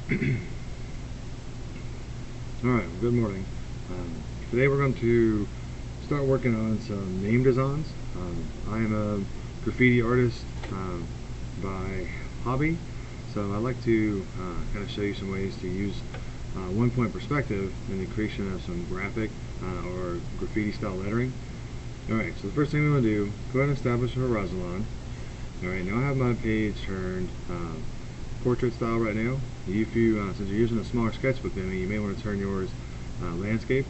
Alright, good morning. Today we're going to start working on some name designs. I am a graffiti artist by hobby, so I'd like to kind of show you some ways to use one-point perspective in the creation of some graphic or graffiti style lettering. Alright, so the first thing we want to do, go ahead and establish a horizon line. Alright, now I have my page turned portrait style right now. Since you're using a smaller sketchbook than me, you may want to turn yours landscape.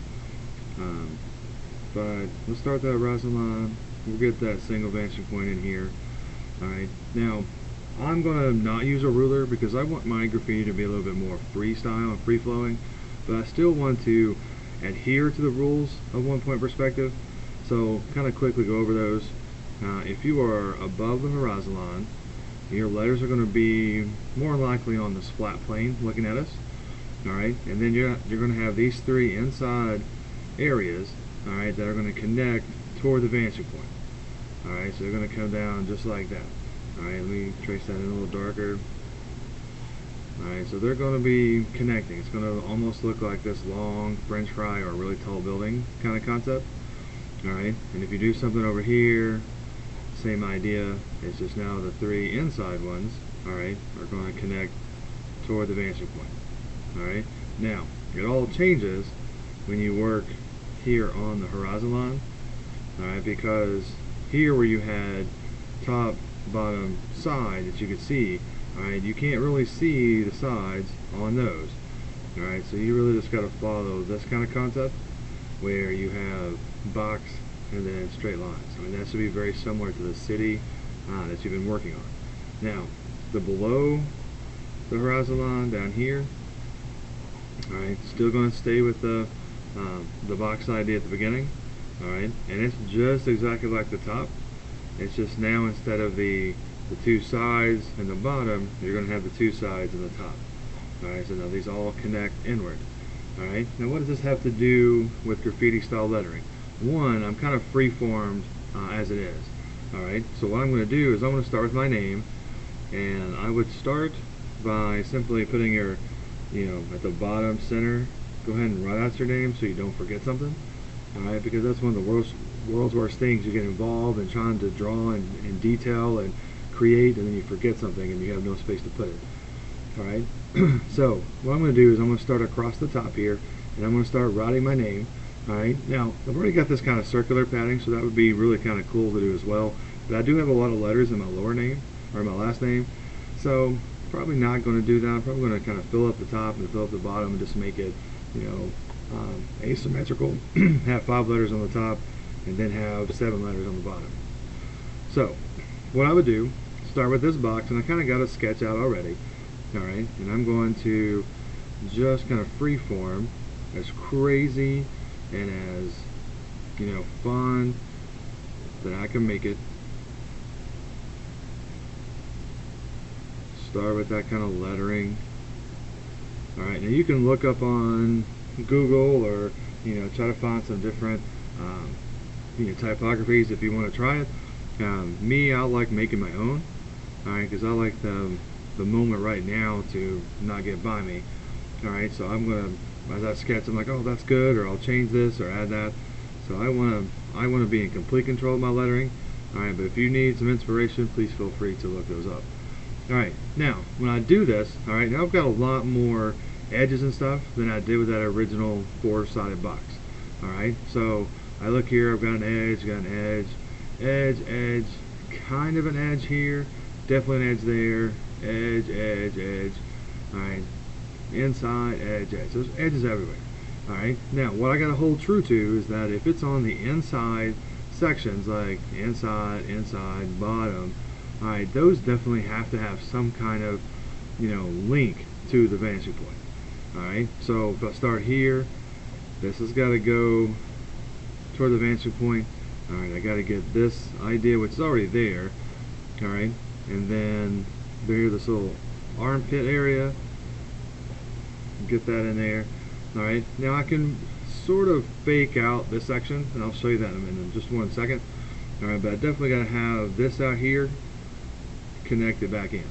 But let's start that horizon line. We'll get that single vanishing point in here. Alright, now I'm going to not use a ruler because I want my graffiti to be a little bit more freestyle and free flowing, but I still want to adhere to the rules of one-point perspective. So kind of quickly go over those. If you are above the horizon line, your letters are going to be more likely on this flat plane looking at us. Alright, and then you're going to have these three inside areas, alright, that are going to connect toward the vanishing point. Alright, so they're going to come down just like that. Alright, let me trace that in a little darker. Alright, so they're going to be connecting. It's going to almost look like this long french fry or a really tall building kind of concept. Alright, and if you do something over here, same idea. It's just now the three inside ones, alright, are going to connect toward the vanishing point. Alright, now it all changes when you work here on the horizon line. Alright, because here where you had top, bottom, side that you could see, alright, you can't really see the sides on those. Alright, so you really just got to follow this kind of concept where you have box and then straight lines. I mean, that should be very similar to the city that you've been working on. Now, the below the horizon line down here, alright, still going to stay with the box idea at the beginning, alright, and it's just exactly like the top. It's just now instead of the two sides and the bottom, you're going to have the two sides and the top. Alright, so now these all connect inward. Alright, now what does this have to do with graffiti style lettering? One, I'm kind of free-formed as it is. Alright, so what I'm going to do is I'm going to start with my name, and I would start by simply putting your, at the bottom center, go ahead and write out your name so you don't forget something. Alright, because that's one of the world's worst things. You get involved in trying to draw in detail and create, and then you forget something and you have no space to put it. Alright, so what I'm going to do is I'm going to start across the top here, and I'm going to start writing my name. Alright, now I've already got this kind of circular padding, so that would be really kind of cool to do as well. But I do have a lot of letters in my lower name, or my last name, so probably not going to do that. I'm probably going to kind of fill up the top and fill up the bottom and just make it, asymmetrical. Have 5 letters on the top and then have 7 letters on the bottom. So what I would do, start with this box, and I kind of got a sketch out already. Alright, and I'm going to just kind of free form as crazy and as fun that I can make it. Start with that kind of lettering. Alright, now you can look up on Google or try to find some different typographies if you want to try it. Me, I like making my own. Alright, because I like the moment right now to not get by me. Alright, so I'm gonna, as I sketch, I'm like, oh, that's good, or I'll change this or add that. So I wanna be in complete control of my lettering. Alright, but if you need some inspiration, please feel free to look those up. Alright, now when I do this, alright, now I've got a lot more edges and stuff than I did with that original 4-sided box. Alright, so I look here, I've got an edge, kind of an edge here, definitely an edge there, edge. Alright, inside, edge. There's edges everywhere. Alright, now what I got to hold true to is that if it's on the inside sections, like inside, bottom, alright, those definitely have to have some kind of, link to the vanishing point. Alright, so if I start here, this has got to go toward the vanishing point. Alright, I got to get this idea, which is already there. Alright, and then there, this little armpit area, get that in there. Alright, now I can sort of fake out this section, and I'll show you that in just 1 second. Alright, but I definitely got to have this out here connected back in.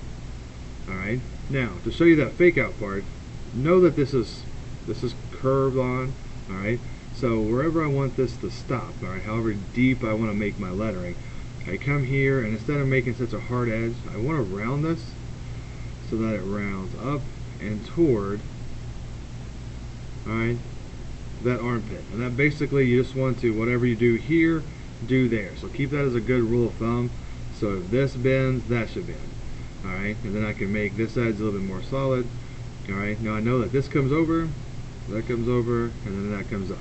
Alright, Now, to show you that fake out part, know that this is curved on, alright? So wherever I want this to stop, alright, however deep I want to make my lettering, I come here, and instead of making such a hard edge, I want to round this so that it rounds up and toward, alright, that armpit. And that basically, you just want to, whatever you do here, do there. So keep that as a good rule of thumb. So if this bends, that should bend. Alright, and then I can make this edge a little bit more solid. Alright, now I know that this comes over, that comes over, and then that comes up.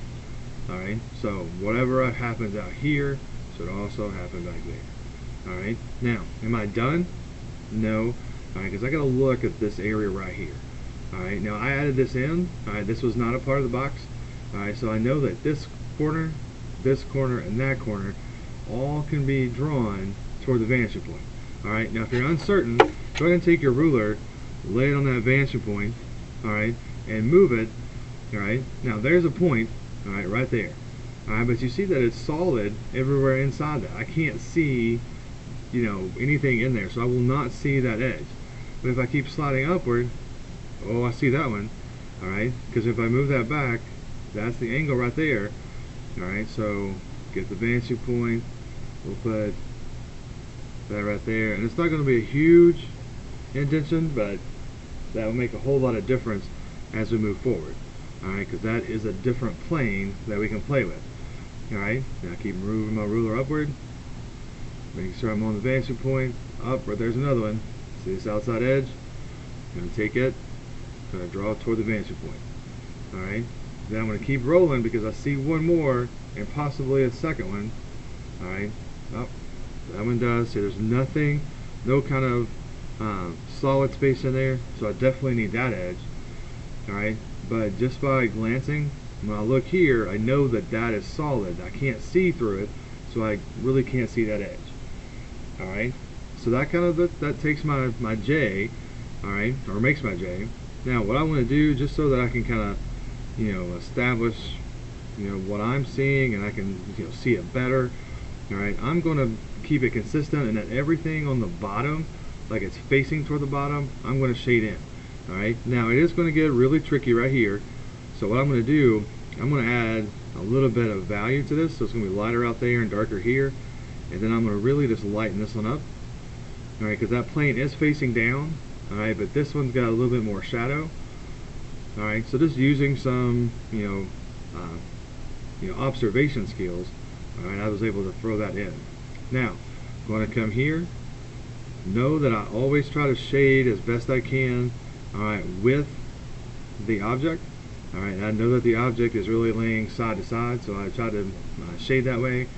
Alright, so whatever happens out here should also happen back there. Alright, now, am I done? No. Alright, because I got to look at this area right here. Alright, now I added this in. Alright, this was not a part of the box. Alright, so I know that this corner, and that corner all can be drawn toward the vanishing point. Alright, now if you're uncertain, go ahead and take your ruler, lay it on that vanishing point, alright, and move it. Alright, now there's a point, alright, right there. Alright, but you see that it's solid everywhere inside that. I can't see, you know, anything in there, so I will not see that edge. But if I keep sliding upward, oh, I see that one. Alright, because if I move that back, that's the angle right there. Alright, so get the vanishing point, we'll put that right there, and it's not going to be a huge indentation, but that will make a whole lot of difference as we move forward. Alright, because that is a different plane that we can play with. Alright, now keep moving my ruler upward, making sure I'm on the vanishing point, up, or there's another one. See this outside edge? I'm going to take it, I'm going to draw it toward the vanishing point. Alright, then I'm going to keep rolling because I see one more, and possibly a second one. Alright, up. That one does. See, there's nothing, no kind of solid space in there, so I definitely need that edge. Alright, but just by glancing, when I look here, I know that that is solid. I can't see through it, so I really can't see that edge. Alright, so that kind of, that takes my J, alright, or makes my J. Now what I want to do, just so that I can kind of, you know, establish, you know, what I'm seeing, and I can, you know, see it better. Alright, I'm going to keep it consistent, and that everything on the bottom, like it's facing toward the bottom, I'm going to shade in. Alright, now it is going to get really tricky right here, so what I'm going to do, I'm going to add a little bit of value to this, so it's going to be lighter out there and darker here, and then I'm going to really just lighten this one up. Alright, because that plane is facing down, alright, but this one's got a little bit more shadow. Alright, so just using some, you know, observation skills, alright, I was able to throw that in. Now, I'm going to come here. Know that I always try to shade as best I can, alright, with the object. Alright, I know that the object is really laying side to side, so I try to shade that way.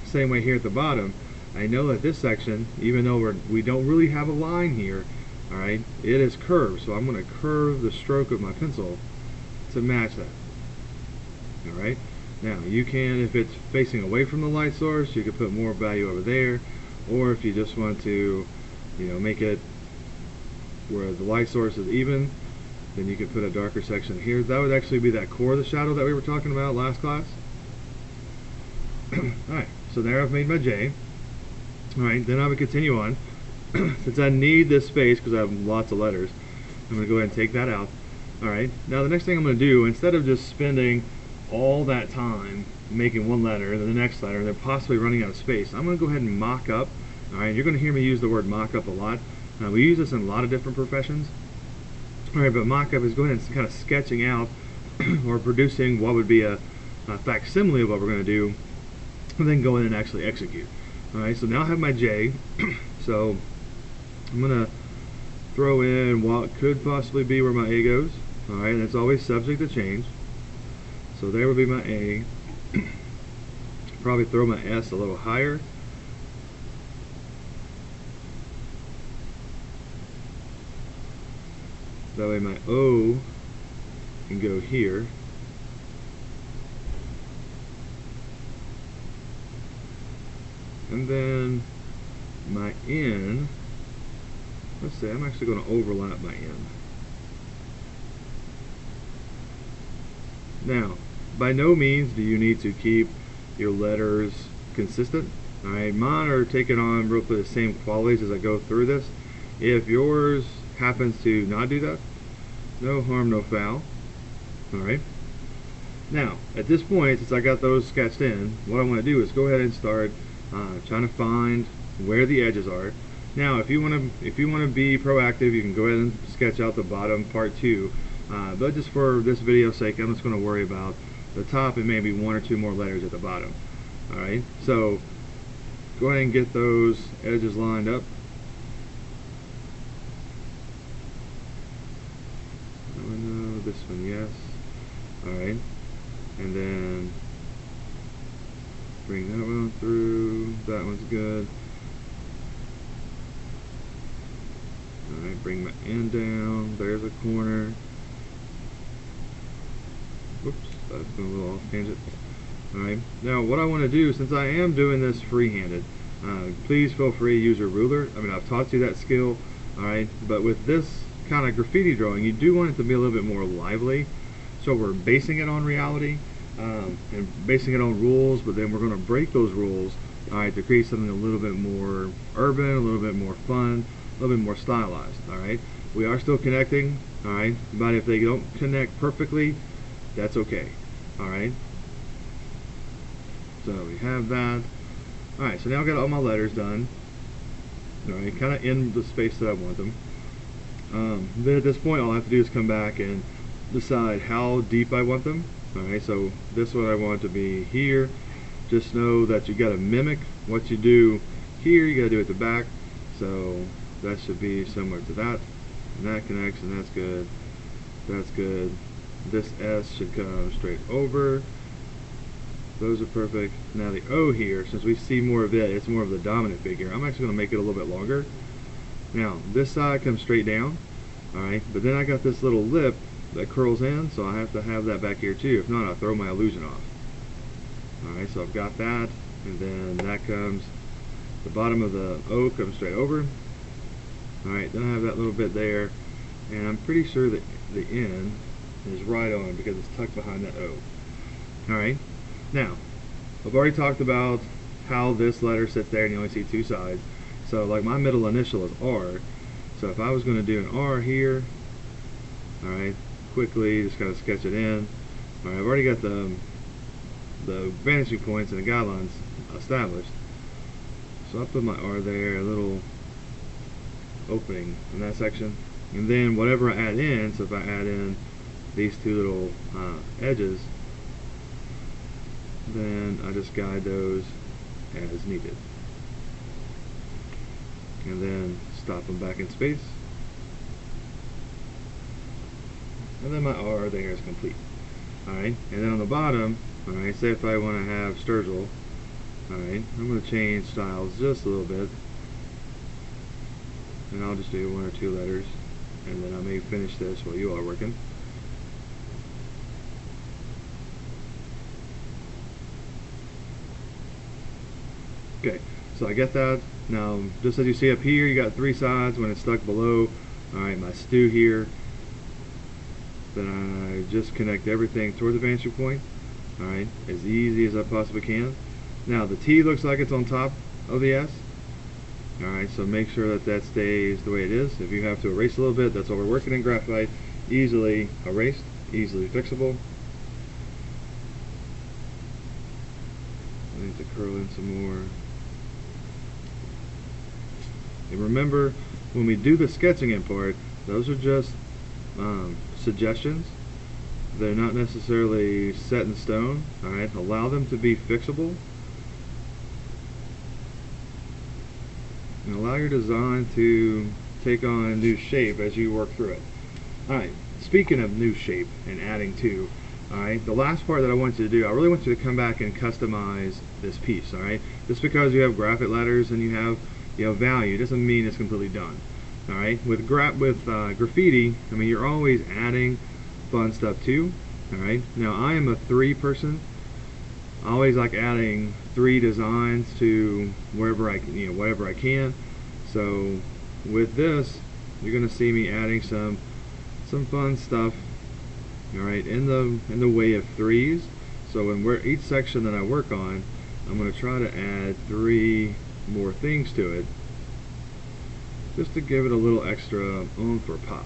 Same way here at the bottom. I know that this section, even though we don't really have a line here, alright, it is curved, so I'm going to curve the stroke of my pencil to match that. Alright, now you can, if it's facing away from the light source, you can put more value over there, or if you just want to, you know, make it where the light source is even, then you can put a darker section here. That would actually be that core of the shadow that we were talking about last class. Alright, so there I've made my J. Alright, then I would continue on. Since I need this space because I have lots of letters, I'm going to go ahead and take that out. Alright, now the next thing I'm going to do, instead of just spending all that time making one letter and then the next letter and then possibly running out of space, I'm going to go ahead and mock up. Alright, you're going to hear me use the word mock up a lot. We use this in a lot of different professions. Alright, but mock up is going and kind of sketching out or producing what would be a facsimile of what we're going to do, and then go in and actually execute. Alright, so now I have my J. So I'm going to throw in what could possibly be where my A goes. Alright, that's always subject to change. So there would be my A. Probably throw my S a little higher. That way my O can go here. And then my N, let's say I'm actually going to overlap my N. Now, by no means do you need to keep your letters consistent. Alright, mine are taking on roughly the same qualities as I go through this. If yours happens to not do that, no harm, no foul. Alright. Now, at this point, since I got those sketched in, what I want to do is go ahead and start trying to find where the edges are. Now, if you want to be proactive, you can go ahead and sketch out the bottom part 2. But just for this video's sake, I'm just going to worry about the top and maybe 1 or 2 more letters at the bottom. Alright, so go ahead and get those edges lined up. Oh no, this one, yes. Alright, and then bring that one through. That one's good. Alright, bring my end down. There's a corner. Whoops, that's going a little off tangent. Alright, now what I want to do, since I am doing this free-handed, please feel free to use your ruler. I mean, I've taught you that skill, alright, but with this kind of graffiti drawing, you do want it to be a little bit more lively. So we're basing it on reality and basing it on rules, but then we're going to break those rules, alright, to create something a little bit more urban, a little bit more fun, a little bit more stylized. Alright, we are still connecting, alright, but if they don't connect perfectly, that's okay. Alright, so we have that. Alright, so now I've got all my letters done. Alright, kind of in the space that I want them. Then at this point, all I have to do is come back and decide how deep I want them. Alright, so this one I want to be here. Just know that you got to mimic what you do here, you got to do at the back. So that should be similar to that. And that connects, and that's good. That's good. This S should come straight over. Those are perfect. Now the O here, since we see more of it, it's more of the dominant figure. I'm actually going to make it a little bit longer. Now this side comes straight down. Alright, but then I got this little lip that curls in, so I have to have that back here too. If not, I'll throw my illusion off. Alright, so I've got that, and then that comes, the bottom of the O comes straight over. Alright, then I have that little bit there, and I'm pretty sure that the N is right on because it's tucked behind that O. Alright, now, I've already talked about how this letter sits there and you only see 2 sides. So like my middle initial is R, so if I was going to do an R here, alright, quickly just kind of sketch it in. Alright, I've already got the vanishing points and the guidelines established. So I'll put my R there, a little opening in that section, and then whatever I add in, so if I add in these 2 little edges, then I just guide those as needed, and then stop them back in space, and then my R there is complete. Alright, and then on the bottom, alright, say if I want to have Sturgill, alright, I'm going to change styles just a little bit, and I'll just do 1 or 2 letters, and then I may finish this while you are working. Okay, so I get that. Now, just as you see up here, you got 3 sides when it's stuck below. Alright, my stew here. Then I just connect everything toward the vanishing point. Alright, as easy as I possibly can. Now, the T looks like it's on top of the S. Alright, so make sure that that stays the way it is. If you have to erase a little bit, that's what we're working in graphite. Easily erased, easily fixable. I need to curl in some more. And remember, when we do the sketching in part, those are just suggestions. They're not necessarily set in stone. Alright, allow them to be fixable. And allow your design to take on a new shape as you work through it. Alright, speaking of new shape and adding to, alright, the last part that I want you to do, I really want you to come back and customize this piece. Alright, just because you have graphite letters and you have value doesn't mean it's completely done. Alright, with graffiti, I mean, you're always adding fun stuff too. Alright, now I am a 3 person. I always like adding 3 designs to wherever I can, whatever I can. So with this, you're gonna see me adding some fun stuff. Alright, in the way of 3s. So in each section that I work on, I'm gonna try to add 3 more things to it just to give it a little extra oomph or pop.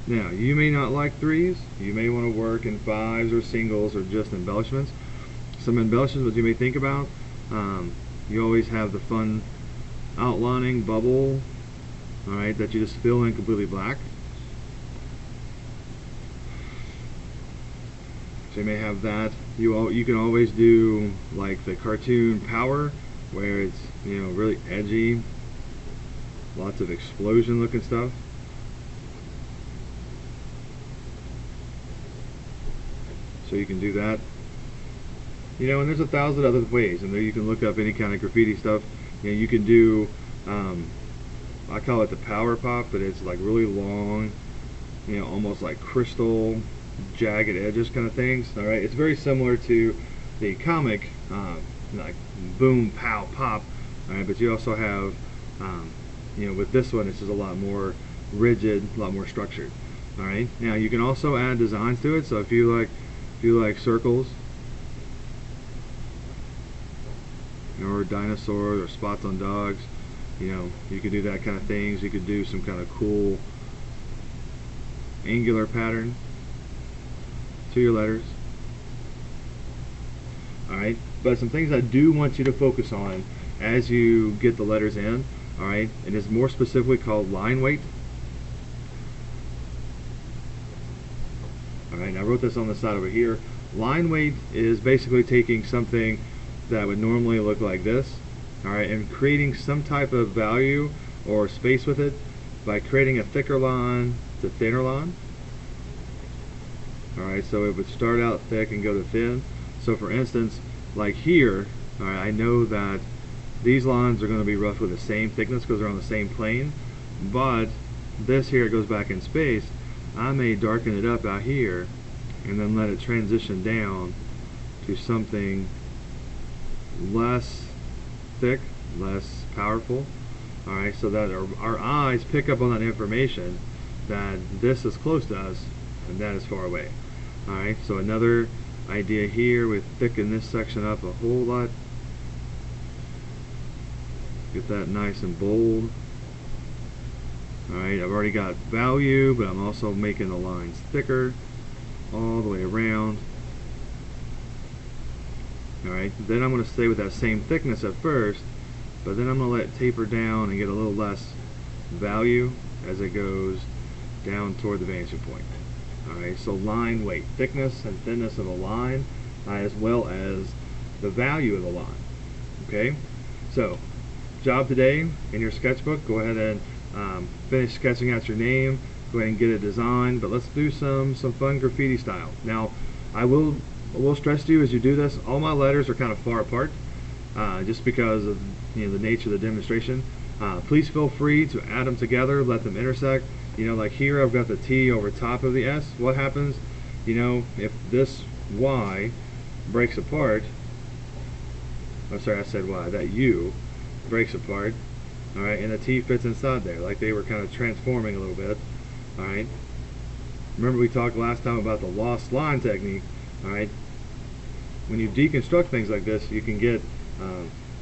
Now, you may not like 3s, you may want to work in 5s or singles or just embellishments. Some embellishments that you may think about, you always have the fun outlining bubble, alright, that you just fill in completely black. So you may have that. You can always do like the cartoon Power, where it's, you know, really edgy, lots of explosion looking stuff. So you can do that. You know, and there's 1,000 other ways, and there you can look up any kind of graffiti stuff. You know, you can do, I call it the Power Pop, but it's like really long, you know, almost like crystal, jagged edges kind of things. All right, it's very similar to the comic, like boom, pow, pop. All right, but you also have, you know, with this one, it's just a lot more rigid, a lot more structured. All right, now you can also add designs to it. So if you like circles, or dinosaurs, or spots on dogs, you know, you could do that kind of things. You could do some kind of cool angular pattern to your letters. Alright, but some things I do want you to focus on as you get the letters in, alright, and it's more specifically called line weight. Alright, I wrote this on the side over here. Line weight is basically taking something that would normally look like this, alright, and creating some type of value or space with it by creating a thicker line to thinner line. Alright, so it would start out thick and go to thin. So for instance, like here, alright, I know that these lines are going to be roughly the same thickness because they're on the same plane, but this here goes back in space. I may darken it up out here and then let it transition down to something less thick, less powerful. Alright, so that our eyes pick up on that information that this is close to us and that is far away. Alright, so another idea here, we thicken this section up a whole lot. Get that nice and bold. Alright, I've already got value, but I'm also making the lines thicker all the way around. Alright, then I'm going to stay with that same thickness at first, but then I'm going to let it taper down and get a little less value as it goes down toward the vanishing point. Alright, so line weight, thickness and thinness of a line, as well as the value of the line. Okay, so job today in your sketchbook, go ahead and finish sketching out your name, go ahead and get a design, but let's do some fun graffiti style. Now, I will stress to you as you do this, all my letters are kind of far apart, just because of, you know, the nature of the demonstration. Please feel free to add them together, let them intersect. You know, like here I've got the T over top of the S. What happens, you know, if this Y breaks apart, I'm sorry, I said Y, that U breaks apart, alright, and the T fits inside there, like they were kind of transforming a little bit, alright. Remember we talked last time about the lost line technique, alright. When you deconstruct things like this, you can get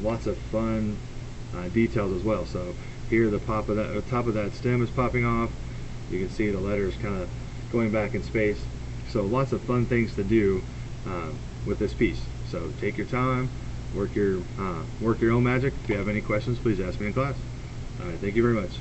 lots of fun details as well. So here the top of that stem is popping off. You can see the letters kind of going back in space. So lots of fun things to do with this piece. So take your time, work your own magic. If you have any questions, please ask me in class. All right, thank you very much.